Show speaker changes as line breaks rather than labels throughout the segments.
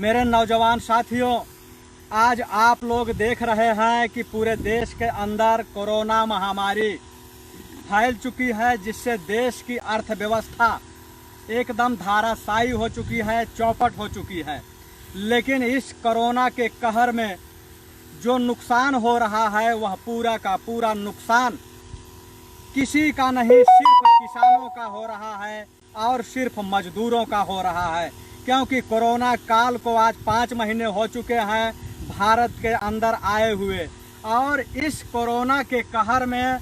मेरे नौजवान साथियों, आज आप लोग देख रहे हैं कि पूरे देश के अंदर कोरोना महामारी फैल चुकी है, जिससे देश की अर्थव्यवस्था एकदम धाराशायी हो चुकी है, चौपट हो चुकी है। लेकिन इस कोरोना के कहर में जो नुकसान हो रहा है वह पूरा का पूरा नुकसान किसी का नहीं, सिर्फ किसानों का हो रहा है और सिर्फ मजदूरों का हो रहा है। क्योंकि कोरोना काल को आज 5 महीने हो चुके हैं भारत के अंदर आए हुए, और इस कोरोना के कहर में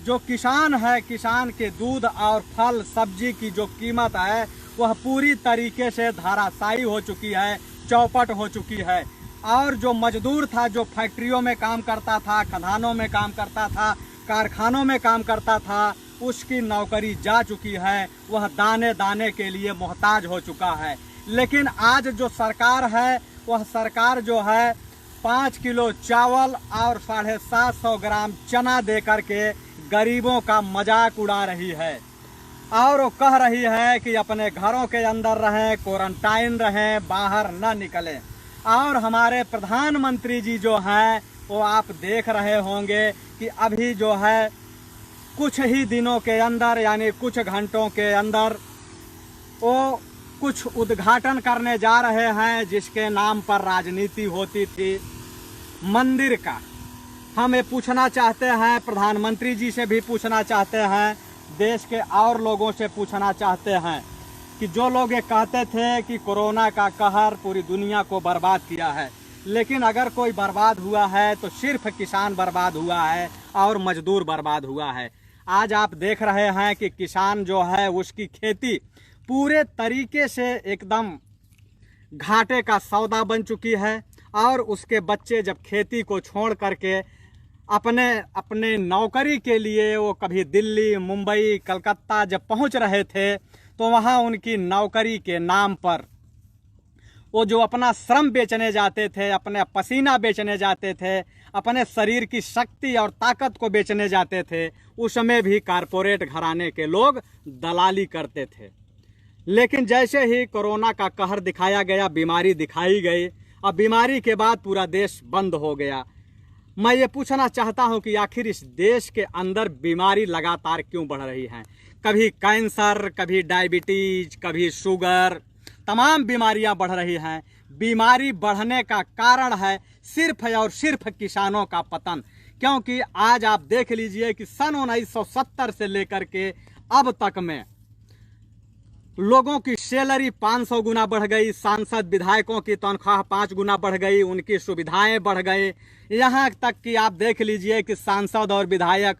जो किसान है, किसान के दूध और फल सब्जी की जो कीमत है वह पूरी तरीके से धाराशायी हो चुकी है, चौपट हो चुकी है। और जो मजदूर था, जो फैक्ट्रियों में काम करता था, खदानों में काम करता था, कारखानों में काम करता था, उसकी नौकरी जा चुकी है, वह दाने दाने के लिए मोहताज हो चुका है। लेकिन आज जो सरकार है वह सरकार जो है 5 किलो चावल और 750 ग्राम चना दे करके गरीबों का मजाक उड़ा रही है और वो कह रही है कि अपने घरों के अंदर रहें, क्वारंटाइन रहें, बाहर न निकलें। और हमारे प्रधानमंत्री जी जो हैं वो आप देख रहे होंगे कि अभी जो है कुछ ही दिनों के अंदर, यानी कुछ घंटों के अंदर वो कुछ उद्घाटन करने जा रहे हैं जिसके नाम पर राजनीति होती थी, मंदिर का। हम ये पूछना चाहते हैं, प्रधानमंत्री जी से भी पूछना चाहते हैं, देश के और लोगों से पूछना चाहते हैं कि जो लोग ये कहते थे कि कोरोना का कहर पूरी दुनिया को बर्बाद किया है, लेकिन अगर कोई बर्बाद हुआ है तो सिर्फ किसान बर्बाद हुआ है और मजदूर बर्बाद हुआ है। आज आप देख रहे हैं कि किसान जो है उसकी खेती पूरे तरीके से एकदम घाटे का सौदा बन चुकी है, और उसके बच्चे जब खेती को छोड़ करके अपने नौकरी के लिए वो कभी दिल्ली, मुंबई, कलकत्ता जब पहुंच रहे थे तो वहां उनकी नौकरी के नाम पर वो जो अपना श्रम बेचने जाते थे, अपने पसीना बेचने जाते थे, अपने शरीर की शक्ति और ताकत को बेचने जाते थे, उसमें भी कारपोरेट घराने के लोग दलाली करते थे। लेकिन जैसे ही कोरोना का कहर दिखाया गया, बीमारी दिखाई गई, अब बीमारी के बाद पूरा देश बंद हो गया। मैं ये पूछना चाहता हूँ कि आखिर इस देश के अंदर बीमारी लगातार क्यों बढ़ रही है? कभी कैंसर, कभी डायबिटीज, कभी शुगर, तमाम बीमारियां बढ़ रही हैं। बीमारी बढ़ने का कारण है सिर्फ और सिर्फ किसानों का पतन। क्योंकि आज आप देख लीजिए कि सन 1970 से लेकर के अब तक में लोगों की सैलरी 500 गुना बढ़ गई, सांसद विधायकों की तनख्वाह 5 गुना बढ़ गई, उनकी सुविधाएं बढ़ गई। यहाँ तक कि आप देख लीजिए कि सांसद और विधायक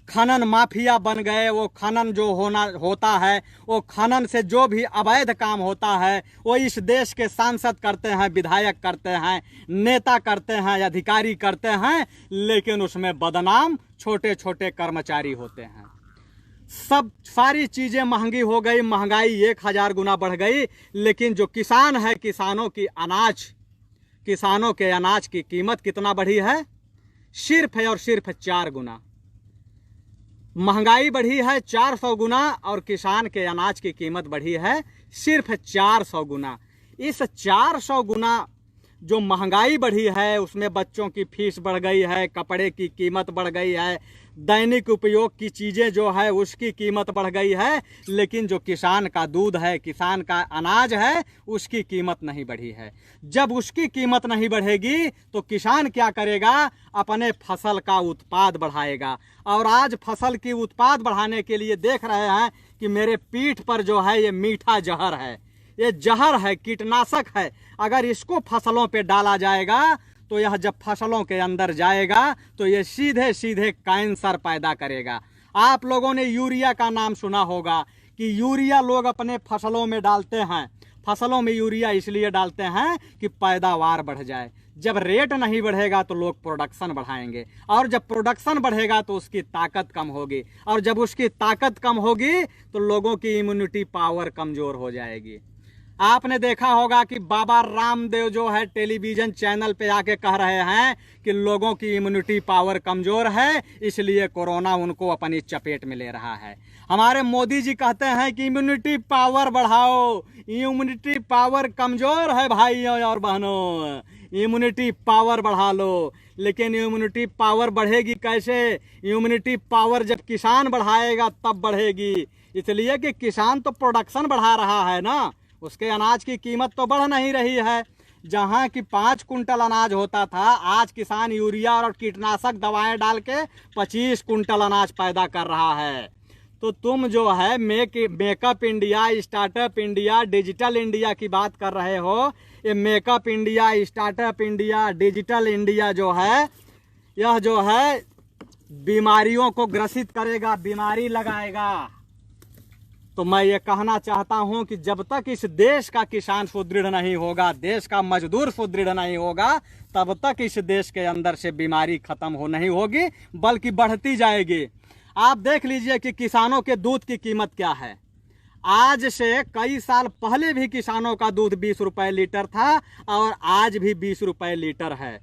खनन माफिया बन गए। वो खनन जो होता है, वो खनन से जो भी अवैध काम होता है वो इस देश के सांसद करते हैं, विधायक करते हैं, नेता करते हैं, अधिकारी करते हैं, लेकिन उसमें बदनाम छोटे छोटे कर्मचारी होते हैं। सब सारी चीज़ें महंगी हो गई, महंगाई 1000 गुना बढ़ गई। लेकिन जो किसान है, किसानों के अनाज की कीमत कितना बढ़ी है? सिर्फ और सिर्फ 4 गुना। महंगाई बढ़ी है 400 गुना और किसान के अनाज की कीमत बढ़ी है सिर्फ 400 गुना। इस 400 गुना जो महंगाई बढ़ी है उसमें बच्चों की फीस बढ़ गई है, कपड़े की कीमत बढ़ गई है, दैनिक उपयोग की चीज़ें जो है उसकी कीमत बढ़ गई है। लेकिन जो किसान का दूध है, किसान का अनाज है, उसकी कीमत नहीं बढ़ी है। जब उसकी कीमत नहीं बढ़ेगी तो किसान क्या करेगा? अपने फसल का उत्पाद बढ़ाएगा। और आज फसल की उत्पाद बढ़ाने के लिए देख रहे हैं कि मेरे पीठ पर जो है ये मीठा जहर है, ये जहर है, कीटनाशक है। अगर इसको फसलों पे डाला जाएगा तो यह जब फसलों के अंदर जाएगा तो ये सीधे सीधे कैंसर पैदा करेगा। आप लोगों ने यूरिया का नाम सुना होगा कि यूरिया लोग अपने फसलों में डालते हैं। फसलों में यूरिया इसलिए डालते हैं कि पैदावार बढ़ जाए। जब रेट नहीं बढ़ेगा तो लोग प्रोडक्शन बढ़ाएंगे, और जब प्रोडक्शन बढ़ेगा तो उसकी ताकत कम होगी, और जब उसकी ताकत कम होगी तो लोगों की इम्यूनिटी पावर कमज़ोर हो जाएगी। आपने देखा होगा कि बाबा रामदेव जो है टेलीविजन चैनल पे आके कह रहे हैं कि लोगों की इम्यूनिटी पावर कमजोर है, इसलिए कोरोना उनको अपनी चपेट में ले रहा है। हमारे मोदी जी कहते हैं कि इम्यूनिटी पावर बढ़ाओ, इम्यूनिटी पावर कमजोर है भाइयों और बहनों, इम्यूनिटी पावर बढ़ा लो। लेकिन इम्यूनिटी पावर बढ़ेगी कैसे? इम्यूनिटी पावर जब किसान बढ़ाएगा तब बढ़ेगी, इसलिए कि किसान तो प्रोडक्शन बढ़ा रहा है ना, उसके अनाज की कीमत तो बढ़ नहीं रही है। जहाँ की 5 कुंटल अनाज होता था, आज किसान यूरिया और कीटनाशक दवाएं डाल के 25 कुंटल अनाज पैदा कर रहा है। तो तुम जो है makeup India, startup India, digital India की बात कर रहे हो। ये makeup India, startup India, digital India जो है, यह जो है बीमारियों को ग्रसित करेगा, बीमारी लगाएगा। तो मैं ये कहना चाहता हूं कि जब तक इस देश का किसान सुदृढ़ नहीं होगा, देश का मजदूर सुदृढ़ नहीं होगा, तब तक इस देश के अंदर से बीमारी खत्म हो नहीं होगी, बल्कि बढ़ती जाएगी। आप देख लीजिए कि किसानों के दूध की कीमत क्या है। आज से कई साल पहले भी किसानों का दूध 20 रुपए लीटर था और आज भी 20 रुपए लीटर है।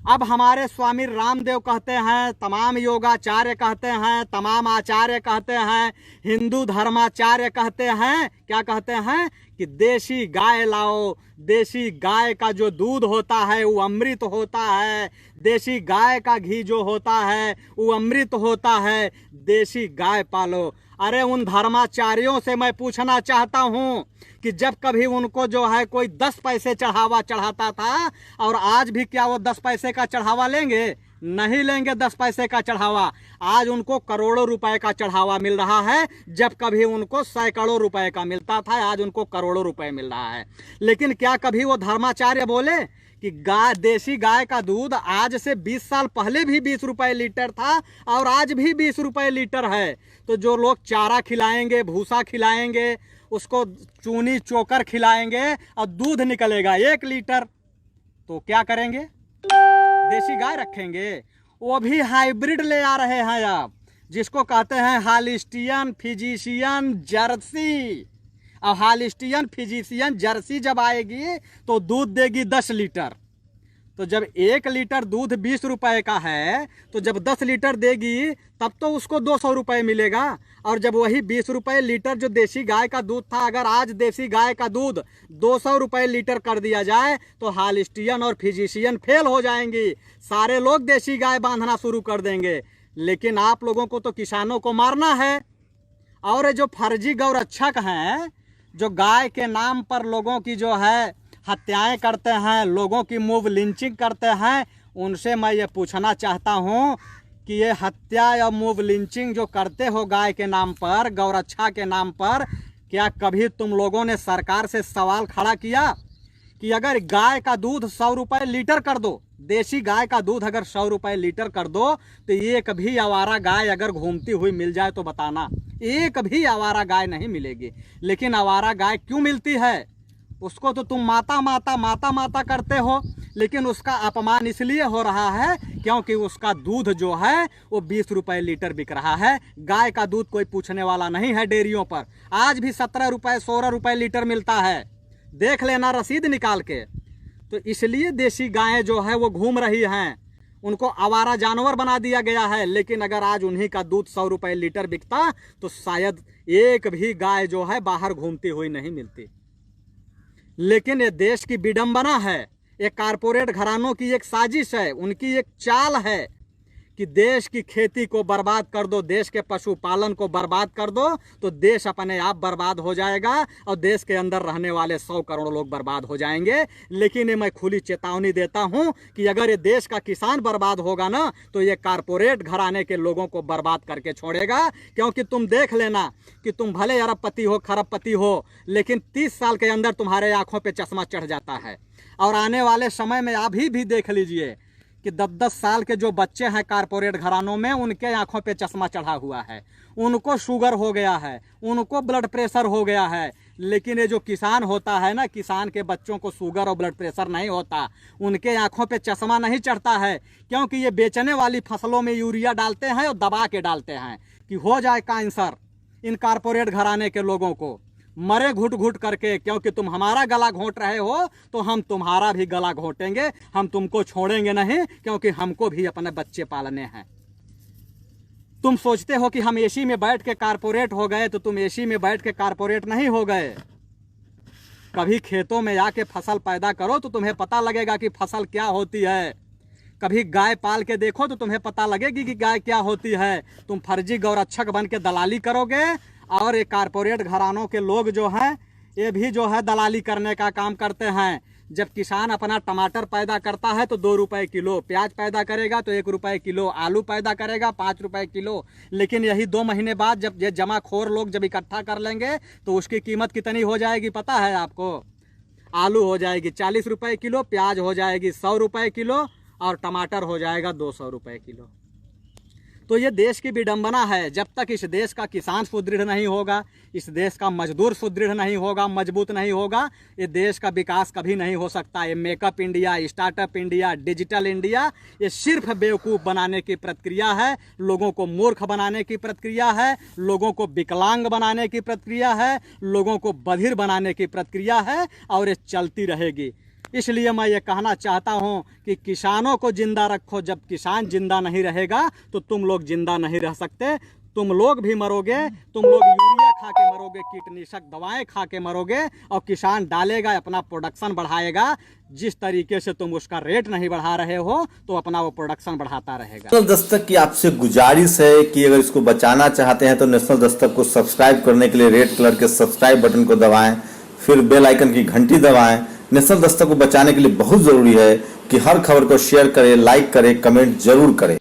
अब हमारे स्वामी रामदेव कहते हैं, तमाम योगाचार्य कहते हैं, तमाम आचार्य कहते हैं, हिंदू धर्माचार्य कहते हैं, क्या कहते हैं कि देसी गाय लाओ, देसी गाय का जो दूध होता है वो अमृत होता है, देसी गाय का घी जो होता है वो अमृत होता है, देसी गाय पालो। अरे उन धर्माचार्यों से मैं पूछना चाहता हूं कि जब कभी उनको जो है कोई 10 पैसे चढ़ावा चढ़ाता था, और आज भी क्या वो 10 पैसे का चढ़ावा लेंगे? नहीं लेंगे 10 पैसे का चढ़ावा। आज उनको करोड़ों रुपए का चढ़ावा मिल रहा है, जब कभी उनको सैकड़ों रुपए का मिलता था, आज उनको करोड़ों रुपए मिल रहा है। लेकिन क्या कभी वो धर्माचार्य बोले कि देसी गाय का दूध आज से 20 साल पहले भी 20 रुपए लीटर था और आज भी 20 रुपए लीटर है? तो जो लोग चारा खिलाएंगे, भूसा खिलाएंगे, उसको चूनी चोकर खिलाएंगे और दूध निकलेगा 1 लीटर, तो क्या करेंगे? देसी गाय रखेंगे। वो भी हाइब्रिड ले आ रहे हैं आप, जिसको कहते हैं हालिस्टियन फिजिशियन जर्सी। और हालिस्टियन फिजिशियन जर्सी जब आएगी तो दूध देगी 10 लीटर। तो जब 1 लीटर दूध 20 रुपए का है, तो जब 10 लीटर देगी तब तो उसको 200 रुपए मिलेगा। और जब वही 20 रुपए लीटर जो देसी गाय का दूध था, अगर आज देसी गाय का दूध 200 रुपए लीटर कर दिया जाए तो हालिस्टियन और फिजिशियन फेल हो जाएंगी, सारे लोग देसी गाय बांधना शुरू कर देंगे। लेकिन आप लोगों को तो किसानों को मारना है। और जो फर्जी गौरक्षक हैं, जो गाय के नाम पर लोगों की जो है हत्याएं करते हैं, लोगों की मूव लिंचिंग करते हैं, उनसे मैं ये पूछना चाहता हूं कि ये हत्या या मूव लिंचिंग जो करते हो गाय के नाम पर, गौरक्षा के नाम पर, क्या कभी तुम लोगों ने सरकार से सवाल खड़ा किया कि अगर गाय का दूध 100 रुपए लीटर कर दो, देसी गाय का दूध अगर 100 रुपए लीटर कर दो, तो एक भी आवारा गाय अगर घूमती हुई मिल जाए तो बताना, एक भी आवारा गाय नहीं मिलेगी। लेकिन आवारा गाय क्यों मिलती है? उसको तो तुम माता माता माता माता करते हो, लेकिन उसका अपमान इसलिए हो रहा है क्योंकि उसका दूध जो है वो 20 रुपए लीटर बिक रहा है। गाय का दूध कोई पूछने वाला नहीं है डेयरियों पर, आज भी 17 रुपए 16 रुपए लीटर मिलता है, देख लेना रसीद निकाल के। तो इसलिए देसी गायें जो है वो घूम रही हैं, उनको आवारा जानवर बना दिया गया है। लेकिन अगर आज उन्हीं का दूध 100 रुपए लीटर बिकता तो शायद एक भी गाय जो है बाहर घूमती हुई नहीं मिलती। लेकिन ये देश की विडंबना है, एक कारपोरेट घरानों की एक साजिश है, उनकी एक चाल है कि देश की खेती को बर्बाद कर दो, देश के पशुपालन को बर्बाद कर दो, तो देश अपने आप बर्बाद हो जाएगा और देश के अंदर रहने वाले 100 करोड़ लोग बर्बाद हो जाएंगे। लेकिन ये मैं खुली चेतावनी देता हूं कि अगर ये देश का किसान बर्बाद होगा ना, तो ये कारपोरेट घराने के लोगों को बर्बाद करके छोड़ेगा। क्योंकि तुम देख लेना कि तुम भले अरबपति हो, खरबपति हो, लेकिन 30 साल के अंदर तुम्हारे आंखों पर चश्मा चढ़ जाता है। और आने वाले समय में अभी भी देख लीजिए कि 10-10 साल के जो बच्चे हैं कारपोरेट घरानों में, उनके आंखों पे चश्मा चढ़ा हुआ है, उनको शुगर हो गया है, उनको ब्लड प्रेशर हो गया है। लेकिन ये जो किसान होता है ना, किसान के बच्चों को शुगर और ब्लड प्रेशर नहीं होता, उनके आंखों पे चश्मा नहीं चढ़ता है, क्योंकि ये बेचने वाली फसलों में यूरिया डालते हैं और दबा के डालते हैं कि हो जाए कैंसर इन कारपोरेट घराने के लोगों को। मरे घुट घुट करके, क्योंकि तुम हमारा गला घोंट रहे हो तो हम तुम्हारा भी गला घोंटेंगे। हम तुमको छोड़ेंगे नहीं, क्योंकि हमको भी अपने बच्चे पालने हैं। तुम सोचते हो कि हम एसी में बैठ के कारपोरेट हो गए, तो तुम एसी में बैठ के कारपोरेट नहीं हो गए। कभी खेतों में आके फसल पैदा करो तो तुम्हें पता लगेगा कि फसल क्या होती है। कभी गाय पाल के देखो तो तुम्हें पता लगेगी कि गाय क्या होती है। तुम फर्जी गौरक्षक बन के दलाली करोगे, और ये कारपोरेट घरानों के लोग जो हैं ये भी जो है दलाली करने का काम करते हैं। जब किसान अपना टमाटर पैदा करता है तो 2 रुपए किलो, प्याज पैदा करेगा तो 1 रुपए किलो, आलू पैदा करेगा 5 रुपए किलो। लेकिन यही 2 महीने बाद जब ये जमाखोर लोग जब इकट्ठा कर लेंगे तो उसकी कीमत कितनी हो जाएगी पता है आपको? आलू हो जाएगी 40 रुपए किलो, प्याज हो जाएगी 100 रुपए किलो, और टमाटर हो जाएगा 200 रुपए किलो। तो ये देश की विडंबना है। जब तक इस देश का किसान सुदृढ़ नहीं होगा, इस देश का मजदूर सुदृढ़ नहीं होगा, मजबूत नहीं होगा, ये देश का विकास कभी नहीं हो सकता। ये makeup India, startup India, digital India, ये सिर्फ बेवकूफ़ बनाने की प्रक्रिया है, लोगों को मूर्ख बनाने की प्रक्रिया है, लोगों को विकलांग बनाने की प्रक्रिया है, लोगों को बधिर बनाने की प्रक्रिया है, और ये चलती रहेगी। इसलिए मैं ये कहना चाहता हूँ कि किसानों को जिंदा रखो। जब किसान जिंदा नहीं रहेगा तो तुम लोग जिंदा नहीं रह सकते। तुम लोग भी मरोगे, तुम लोग यूरिया खा के मरोगे, कीटनाशक दवाएं खा के मरोगे, और किसान डालेगा, अपना प्रोडक्शन बढ़ाएगा। जिस तरीके से तुम उसका रेट नहीं बढ़ा रहे हो तो अपना वो प्रोडक्शन बढ़ाता रहेगा।
नेशनल दस्तक की आपसे गुजारिश है कि अगर इसको बचाना चाहते हैं तो नेशनल दस्तक को सब्सक्राइब करने के लिए रेड कलर के सब्सक्राइब बटन को दबाएं, फिर बेल आइकन की घंटी दबाएं। नेशनल दस्तक को बचाने के लिए बहुत जरूरी है कि हर खबर को शेयर करें, लाइक करें, कमेंट जरूर करें।